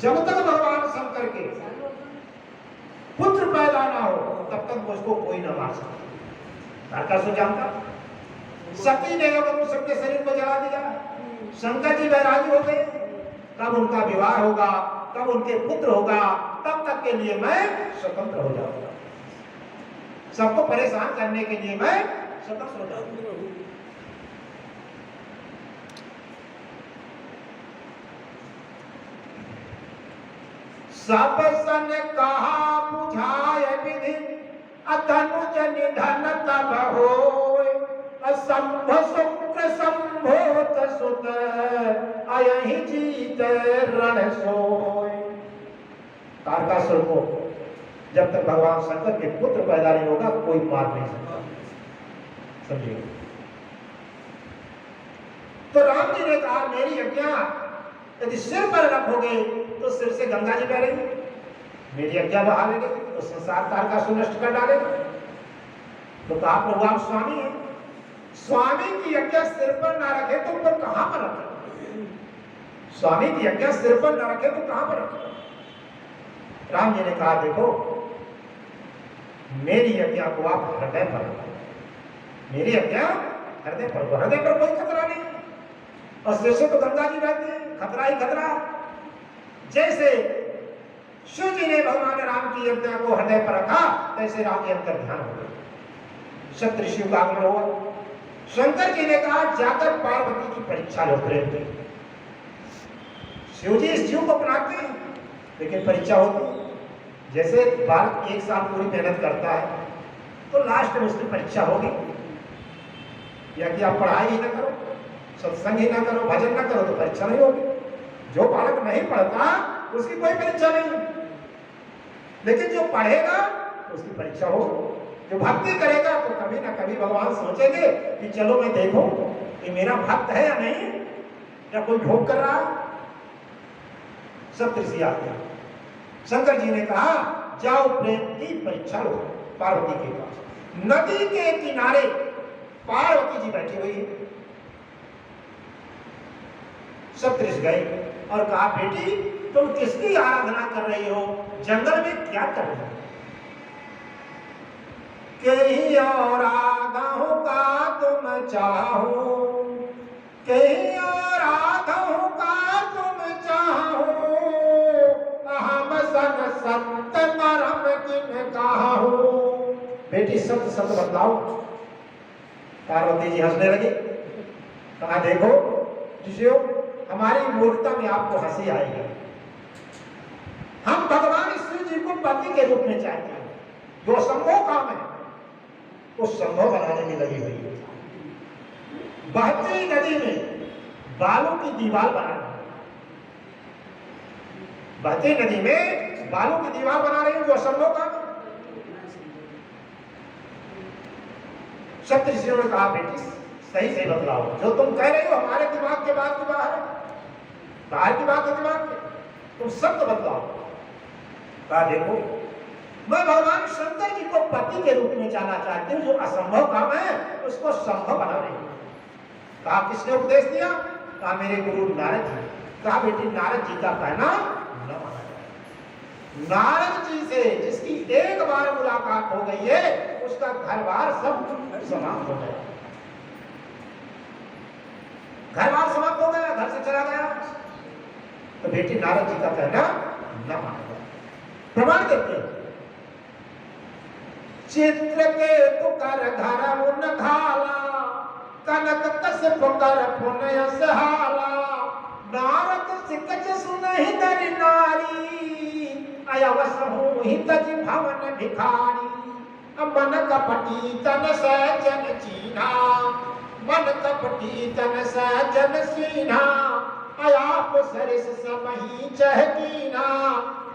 जब तक भगवान शंकर के पुत्र पैदा ना हो तब तक मुझको कोई न मार सकता। तारकासुर जानता, सती ने सबके शरीर को जला दिया, शंकर जी बैरागी हो गए, कब उनका विवाह होगा, कब उनके पुत्र होगा, तब तक के लिए मैं स्वतंत्र हो जाऊंगा। सबको परेशान करने के लिए मैं स्वतंत्र हो जाऊंगा। सब सन कहा बुझाय विधि, अतनुज निधन तब होय, असंभ शुक्र संभोत सुत, अयहि जीत रण सोय। तारकासुर को जब तक भगवान शंकर के पुत्र पैदा नहीं होगा कोई मार नहीं सकता, समझिए। तो राम जी ने कहा मेरी आज्ञा यदि सिर पर रखोगे तो सिर से गंगा जी बहेंगी, मेरी आज्ञा बहा लेंगे तो संसार तारकासुर नष्ट कर डालेगा। तो कहा प्रभु आप स्वामी हैं, स्वामी की आज्ञा सिर पर ना रखे तो ऊपर कहां पर रखे? स्वामी की आज्ञा सिर पर ना रखे तो कहां पर रखे? राम जी ने कहा देखो मेरी आज्ञा को आप हृदय पर रखो, मेरी आज्ञा हृदय पर, हृदय पर कोई खतरा नहीं, और सिर से तो गंगा जी बहती है, खतरा ही खतरा। जैसे शिव जी ने भगवान राम की आज्ञा को हृदय पर रखा तैसे राम जी अंतर ध्यान हो गए, सप्तऋषियों का आगमन हुआ। शंकर जी ने कहा जाकर पार्वती की परीक्षा लो प्रेम की। शिव जी इस जीव को अपनाते हैं लेकिन परीक्षा होती, जैसे बालक एक साल पूरी मेहनत करता है तो लास्ट में उसकी परीक्षा होगी, या कि आप पढ़ाई ही ना करो, सत्संग ही ना करो, भजन ना करो तो परीक्षा नहीं होगी। जो बालक नहीं पढ़ता उसकी कोई परीक्षा नहीं, लेकिन जो पढ़ेगा तो उसकी परीक्षा हो। जो भक्ति करेगा तो कभी ना कभी भगवान सोचेंगे कि चलो मैं देखूं कि मेरा भक्त है या नहीं, या कोई भोग कर रहा है। सब ऋषि आते हैं। शंकर जी ने कहा जाओ प्रेम की परीक्षा लो पार्वती के पास। नदी के किनारे पार्वती जी बैठी हुई है। सप्तऋषि गए और कहा बेटी तुम किसकी आराधना कर रही हो, जंगल में क्या कर रही हो? कहीं और आगाहों का तुम चाहो, कहीं और आगाहों का तुम चाहो, हम सन सत्य परम किन काहो। बेटी सत्य सत्य बतलाओ। पार्वती जी हंसने लगी, कहा देखो ऋषियों हमारी मूर्खता में आपको हंसी आएगी, हम भगवान शिव जी को पति के रूप में चाहते हैं, जो असंभव काम है वो संभव बनाने में लगी हुई है। बहती नदी में बालू की दीवार बनाना, बहती नदी में बालू की दीवार बना रही है, जो असंभव काम है। सप्तऋषियों ने कहा बेटी सही से बतलाओ, जो तुम कह रही हो हमारे दिमाग के बात की बाहर है, बाहर की बात है दिमाग के, तुम सत्य बतलाओ। कहा देखो मैं भगवान शंकर जी को पति के रूप में जाना चाहती हूँ, जो असंभव काम है उसको संभव बना रही हूँ। कहा किसने उपदेश दिया? कहा मेरे गुरु नारद जी। कहा बेटी नारद जी का कहना न माना जाए। नारद जी से जिसकी एक बार मुलाकात हो गई है उसका घर बार सब समाप्त हो गया, घर बार समाप्त हो गया, घर से चला गया। तो बेटी नारद जी का कहना न माना जाए। प्रमाण देते हैं चित्र के तुकर घर मुन घाला, कनक कश्यप कर पुनय सहाला, नारद सिकच सुनहि दरि नारी, अयवस होहि तज भवन भिखारी। मन कपटी तन सजन चीन्हा, मन कपटी तन सजन सीन्हा, अयाप सरिस समहि चहकीना,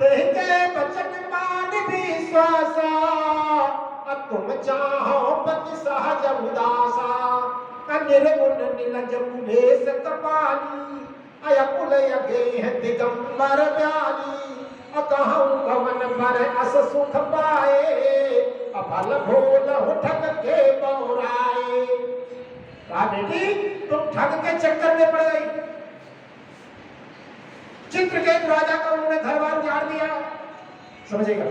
तेके बचन मान विश्वासा, तुम चाहो पति सहज उदासा, निर्गुण नीलज मुलेश कपाली, अयकुल यगेह दिगंबर व्याली, अकहूँ कवन पर अस सुख पाए, अफल भोल ठग के बौराए। कहा बेटी तुम ठग के चक्कर में पड़ गई, चित्रकेतु राजा का उन्होंने घर बार उजाड़ दिया, समझेगा।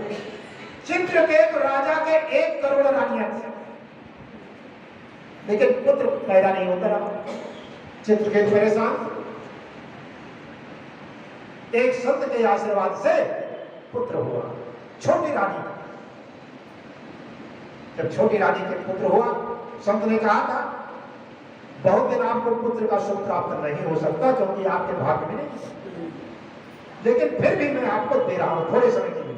चित्रकेतु राजा के 1 करोड़ रानियां थी, लेकिन पुत्र पैदा नहीं होता रहा। चित्रकेतु परेशान। एक संत के आशीर्वाद से पुत्र हुआ, छोटी रानी। जब छोटी रानी के पुत्र हुआ, संत ने कहा था बहुत दिन आपको पुत्र का सुख प्राप्त नहीं हो सकता क्योंकि आपके भाग्य में नहीं, लेकिन फिर भी मैं आपको दे रहा हूं थोड़े समय के लिए।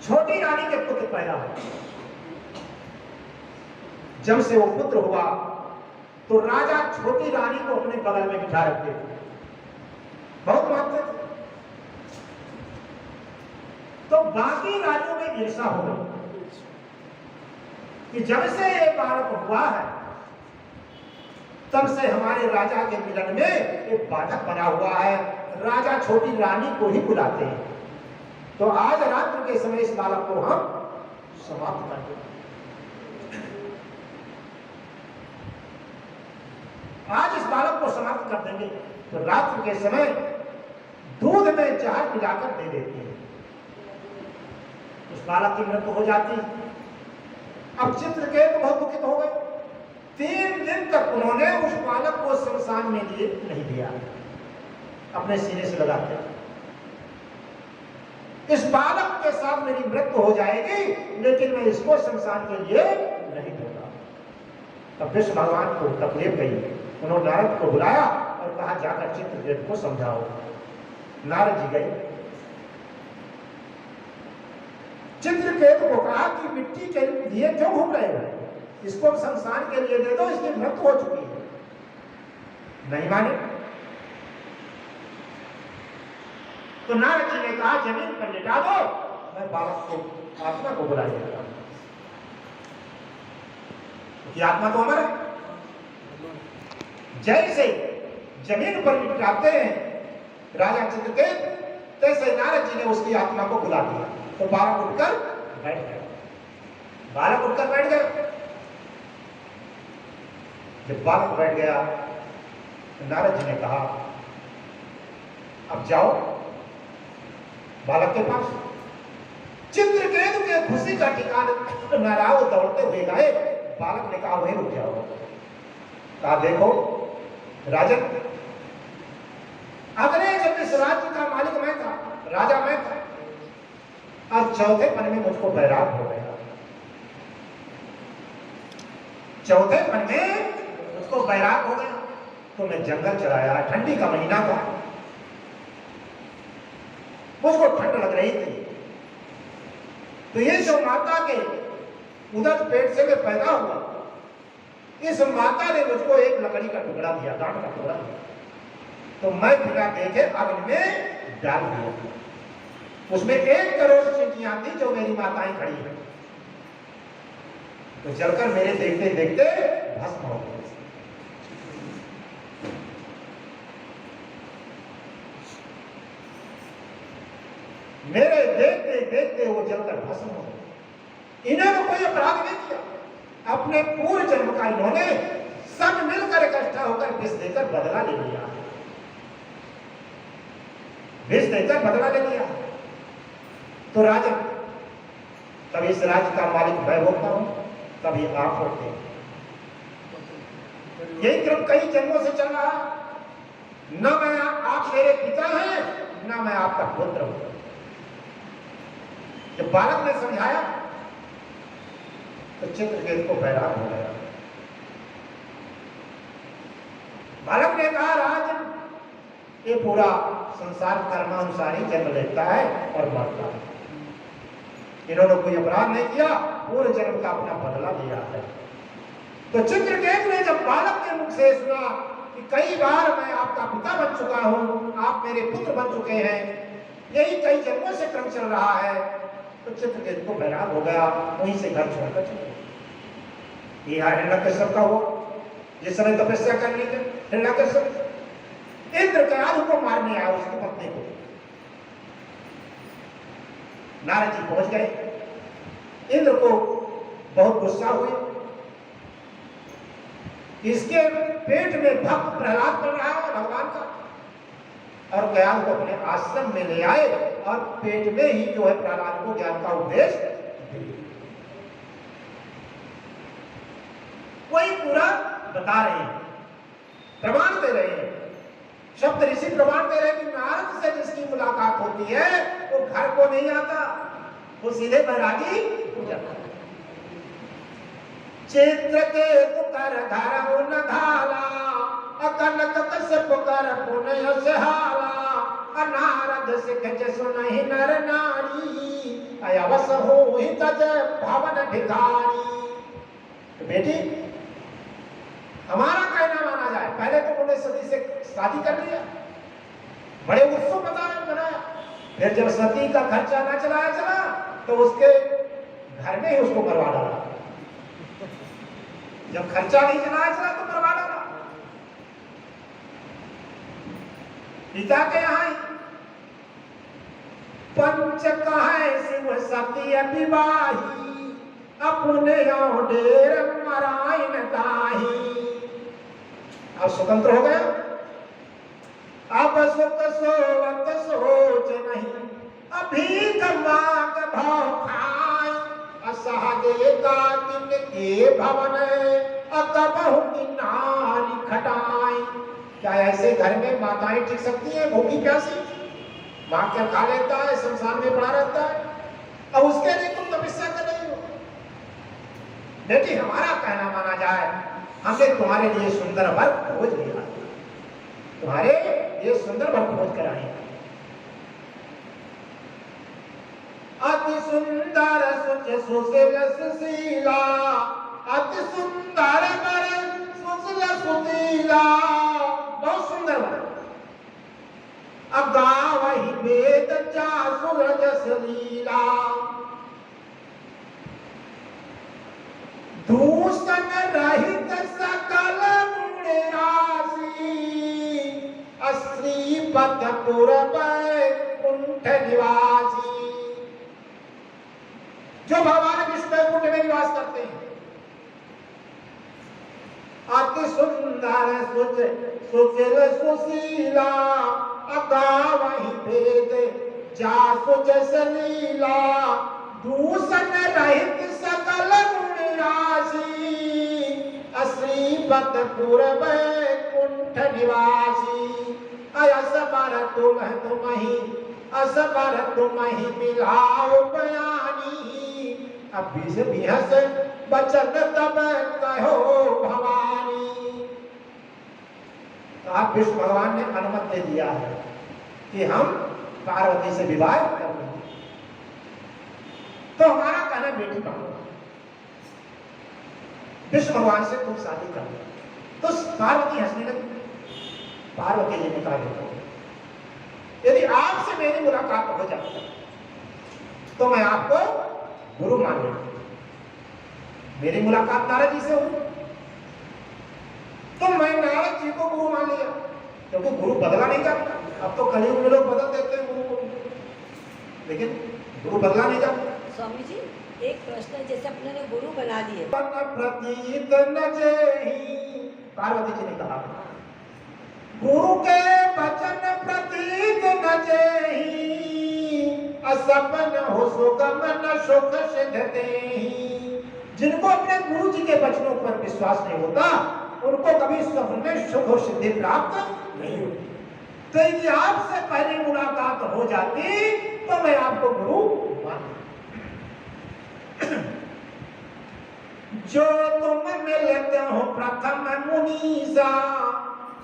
छोटी रानी के पुत्र पैदा हुए। जब से वो पुत्र हुआ तो राजा छोटी रानी को अपने बगल में बिठा रखते थे, बहुत मानते थे। तो बाकी रानियों में ईर्षा हो गई कि जब से ये बालक हुआ है तब से हमारे राजा के मिलन में एक बाधक बना हुआ है, राजा छोटी रानी को ही बुलाते हैं। तो आज रात्रि के समय इस बालक को हम समाप्त कर देंगे। आज इस बालक को समाप्त कर देंगे। तो रात्रि के समय दूध में जहर मिलाकर दे देते हैं, उस बालक की मृत्यु हो जाती है। अब चित्रकेतु बहुत दुखित हो गए। 3 दिन तक उन्होंने उस बालक को शमशान में लिए नहीं दिया, अपने सीने से लगाते। इस बालक के साथ मेरी मृत्यु हो जाएगी लेकिन मैं इसको शमशान के लिए नहीं दूंगा। तब विष्णु भगवान को तकलीफ गई। उन्होंने नारद को बुलाया और कहा जाकर चित्रकेतु को समझाओ। नारद जी गए, चित्रकेतु को कहा कि मिट्टी के लिए क्यों घूम रहे हो, इसको शमशान के लिए दे दो, इसकी मृत्यु हो चुकी है। नहीं माने। तो नारद जी ने कहा जमीन पर लिटा दो, मैं बालक को आत्मा को बुला लेता हूं। कि आत्मा तो अमर है। जैसे जमीन पर लिटाते हैं राजा चित्रकेतु, तैसे नारद जी ने उसकी आत्मा को बुला दिया। तो बालक उठकर बैठ गया। बालक उठकर बैठ गया। जब बालक बैठ गया तो नारद जी ने कहा अब जाओ बालक के पास। चित्रकेतु के खुशी का ठिकाना न रहा, वो दौड़ते हुए गए। बालक ने कहा वहीं रुक जाओ। कहा देखो राजन, अगले जब इस राज्य का मालिक मैं था, राजा मैं था, और चौथे पन में मुझको बैराग हो गया। चौथे पन में मुझको बैराग हो गया तो मैं जंगल चला आया। ठंडी का महीना था, मुझको ठंड लग रही थी। तो ये जो माता के उदर पेट से मैं पैदा हुआ, इस माता ने मुझको एक लकड़ी का टुकड़ा दिया, गांठ का टुकड़ा दिया। तो मैं बिना देखे अग्नि में डाल दिया। उसमें 1 करोड़ चींटियां थी जो मेरी माताएं खड़ी हैं। तो जलकर मेरे देखते देखते भस्म हो गए। मेरे देखते देखते वो जलकर भस्म हो गए। इन्होंने कोई अपराध नहीं किया। अपने पूर्व जन्म का इन्होंने सब मिलकर इकट्ठा होकर विष देकर बदला ले लिया। विष देकर बदला ले लिया। तो राजा, कभी इस राज्य का मालिक मैं होता हूं, कभी आप होते हैं। यही क्रम कई जन्मों से चल रहा। न मैं आप मेरे पिता हैं, न मैं आपका पुत्र हूं। जब बालक ने समझाया तो चित्रकेतु को बैराग हो गया। बालक ने कहा राजन, ये पूरा संसार कर्मानुसार ही जन्म लेता है और मरता है। इन्होंने कोई अपराध नहीं किया, पूरे जन्म का अपना बदला लिया है। तो चित्रकेतु ने जब बालक के मुख से सुना कि कई बार मैं आपका पिता बन चुका हूं, आप मेरे पुत्र बन चुके हैं, यही कई जन्मों से क्रम चल रहा है, तो चित्रकेतु को बैराग हो गया। वहीं से घर छोड़कर चले गए। ये हिरण्यकश्यप का हुआ जिस समय तपस्या करने के। हिरण्यकश्यप इंद्र के आदि को मारने आया, उसकी पत्नी को। नारद जी पहुंच गए। इंद्र को बहुत गुस्सा हुई। इसके पेट में भक्त प्रहलाद बन रहा है भगवान का, और ज्ञान को अपने आश्रम में ले आए और पेट में ही जो है प्रहलाद को ज्ञान का उपदेश दिए। वही पूरा बता रहे हैं, प्रमाण दे रहे हैं। शब्द ऋषि प्रमाण दे रहे हैं कि नारद से जिसकी मुलाकात होती है वो घर को नहीं आता, वो सीधे बैरागी हो जाता है। चित्र के तुकर घर न घाला, अकनक कश्यप कर पुण्य से हाला, अनारद सिख सुनहि नर नारी, अयवस हो ही तज भवन भिखारी। तो बेटी हमारा कहना माना जाए, पहले तो उन्होंने सती से शादी कर लिया, बड़े उत्सव बनाया, फिर जब सती का खर्चा ना चला तो उसके घर में ही उसको मरवा डाला। जब खर्चा नहीं चला तो मरवा डाला। पिता के यहाँ पंच कहे शिव सती विवाही, अपने डेर मराइन दाही। अब स्वतंत्र हो गया, अब सुख सोवत सोच नहीं, अभी मांग भाव खाए, असहदे का दिन के भवन, अकबहु की नारी खटाई। क्या ऐसे घर में माताएं टिक सकती हैं भूखी प्यासी? मां क्या खा लेता है, शमशान में पड़ा रहता है, अब उसके लिए तुम तपस्या कर रही हो। बेटी हमारा कहना माना जाए, हमने तुम्हारे लिए सुंदर वर खोज लिया, तुम्हारे लिए सुंदर वर खोज कर आए। अति सुंदर सुच सुशील सुशीला, अति सुंदर वर सुशील सुशीला, बहुत सुंदर वर। अब गावहि वेद जा सूरज लीला, दूषण रहित सकल गुण राशि, श्रीपद कुंठ निवासी। जो भगवान विष्णु कुंठ में निवास करते हैं, अति सुंदर सुशील सुशीला, अगावहि वेद जासु जस लीला, दूषण रहित सकल गुण राशि, श्रीपद कुंठ निवासी। असबर तुम्हि मिलाओ बयानी, अब बिहस बचन तब कहो भवानी। तो आप विष्णु भगवान ने अनुमति दे दिया है कि हम पार्वती से विवाह कर लेंगे। तो हमारा कहना बेटी मांगो, विष्णु भगवान से तुम शादी कर लो। तो पार्वती हंसने लगी। पार्वती जी ने कहा यदि आपसे मेरी मुलाकात हो जाती तो मैं आपको गुरु मान लूंगी। मेरी मुलाकात नारद जी से हुई तो मैं नारद जी को गुरु मान लिया, क्योंकि गुरु बदला नहीं जाता। अब तो कलयुग में लोग बदल देते हैं गुरु को, लेकिन गुरु बदला नहीं जाता। स्वामी जी एक प्रश्न, जैसे अपने ने गुरु बना दिए, प्रतीत न जेहि, पार्वती जी ने कहा गुरु के वचन प्रतीत न जेहि, असपन हो सुगम न सुख सिद्धते। जिनको अपने गुरु जी के वचनों पर विश्वास नहीं होता उनको कभी स्वप्न में सुख और सिद्धि प्राप्त नहीं होती। तो यदि आपसे पहले मुलाकात हो जाती तो मैं आपको गुरु मानता। जो तुम मिलते हो प्रथम मुनीसा,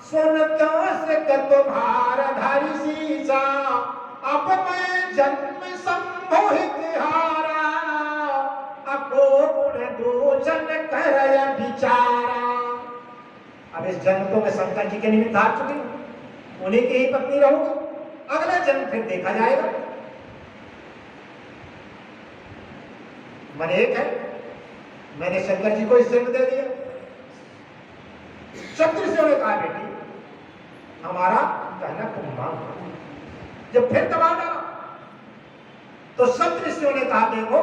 सुनते से तुम्हारा धारी सीसा। अब मैं जन्म संमोहित हारा, अपो गुण दूषण करय विचारा। अब इस जन्म को मैं शंकर जी के निमित्त हार चुकी हूं, उन्हीं की ही पत्नी रहूंगी। अगला जन्म फिर देखा जाएगा। मन एक है, मैंने शंकर जी को इस जन्म दे दिया। क्षत्रियों ने कहा बेटी हमारा कहना तुम मानो। जब फिर दबाव डाला तो क्षत्रियों ने कहा देखो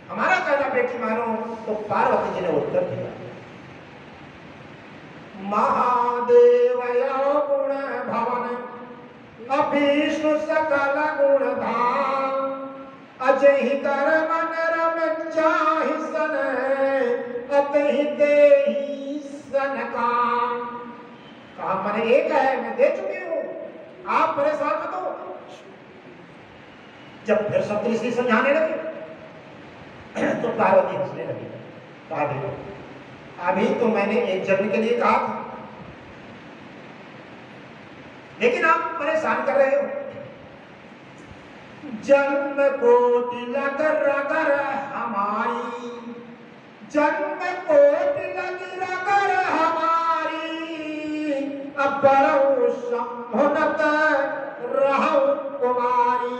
हमारा कहना बेटी मानो। तो पार्वती जी ने उत्तर दिया महादेव गुण भवन, विष्णु सकल गुण धाम, अजहि कर मन रम चाहि सन, अतहि देहि सन काम। काम मैंने एक है, मैं दे चुकी हूं, आप परेशान मत हो। जब फिर सप्तऋषि समझाने लगे तो पार्वती हंसने लगी। कहा देखो, अभी तो मैंने एक जन्म के लिए कहा था, लेकिन आप परेशान कर रहे हो। जन्म कोटि लग रगर हमारी, जन्म कोटि लग रगर हमारी, अब बरऊ संभुनत रहूं कुमारी।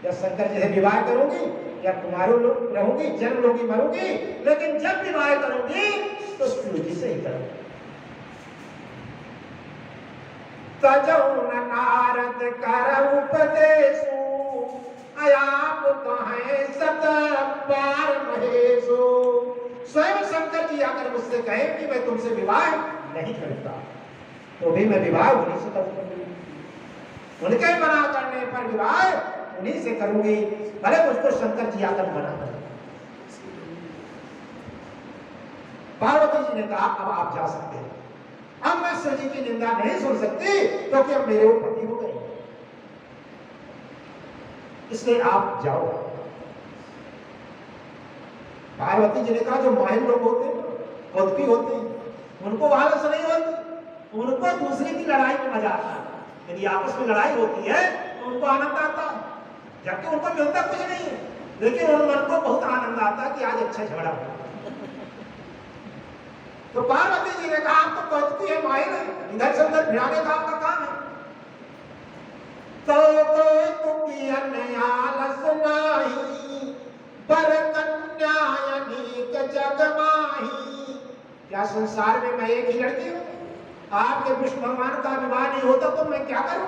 या शंकर जी से विवाह करूंगी या कुमारों लोग रहूंगी, जन्म लोगी मरूंगी, लेकिन जब विवाह करूंगी तो शिव जी से ही करूंगी। तजौ न नारद कर उपदेशु, अयाप कहें सत पार महेशु। स्वयं शंकर जी आकर मुझसे कहे कि मैं तुमसे विवाह नहीं करता, तो भी मैं विवाह उन्हीं से करूंगी, उनके मना करने पर विवाह उन्हीं से करूंगी, भले मुझको शंकर जी आकर मना कर। पार्वती जी ने कहा अब आप जा सकते हैं, अब मैं शिव जी की निंदा नहीं सुन सकती क्योंकि अब मेरे वो पति हो गए, इसलिए आप जाओ। पार्वती जी ने कहा जो माहिर लोग होते हैं, कौतुकी होते हैं, उनको आलस नहीं होती, उनको दूसरे की लड़ाई में मजा आता है। यदि आपस में लड़ाई होती है तो उनको आनंद आता है, जबकि उनको मिलता कुछ नहीं है, लेकिन उन मन को बहुत आनंद आता है कि आज अच्छा झगड़ा हो। तो पार्वती जी ने कहा आप तो कौतुकी है, माहिर है, इधर से उधर भिड़ाने का आपका काम है। तो कौतुकी आलस नाही, पर कन्या अनेक जग माही। क्या संसार में मैं एक ही लड़की हूं? आपके विष्णु भगवान का विवाह नहीं होता तो मैं क्या करूं?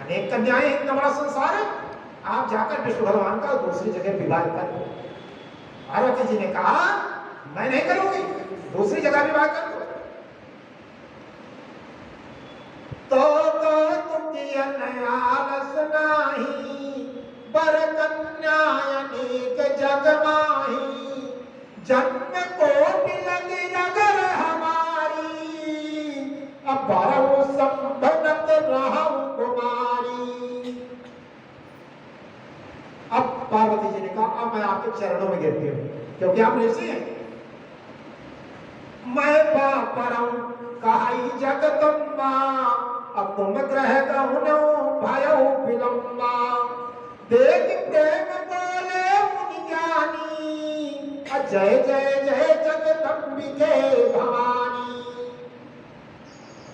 अनेक कन्याएं, इतना बड़ा संसार है, आप जाकर विष्णु भगवान का दूसरी जगह विवाह कर लो। पार्वती जी ने कहा मैं नहीं करूंगी, दूसरी जगह विवाह कर दो। तो तुमकी आलस नाही, बर कन्या अनेक जग माही। जन्म कोटि लग रगर हमारी, अब बरऊ संभनत रहूं कुमारी। अब पार्वती जी ने कहा अब मैं आपके चरणों में गिरती हूं, क्योंकि आप ऋषि हैं। मैं परम कहाई जगदम्बा, अब तुम ग्रह गहुनो भयो विलंबा। देख प्रेम बोले मुनि ज्ञानी, जय जय जय जगदम्बिके भवानी।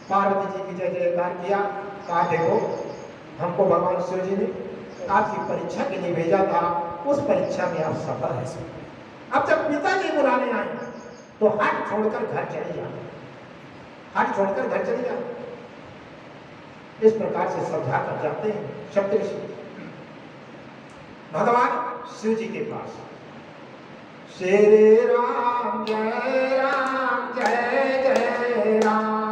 पार्वती जी की जय जयकार किया। कहा देखो हमको भगवान शिव जी ने आपकी परीक्षा के लिए भेजा था, उस परीक्षा में आप सफल है। अब जब पिताजी बुलाने आए तो हट छोड़कर घर चले जाओ, हट छोड़कर घर चले जाओ। इस प्रकार से समझा कर जाते हैं सप्तऋषि भगवान शिव जी के पास। श्री राम जय जय राम।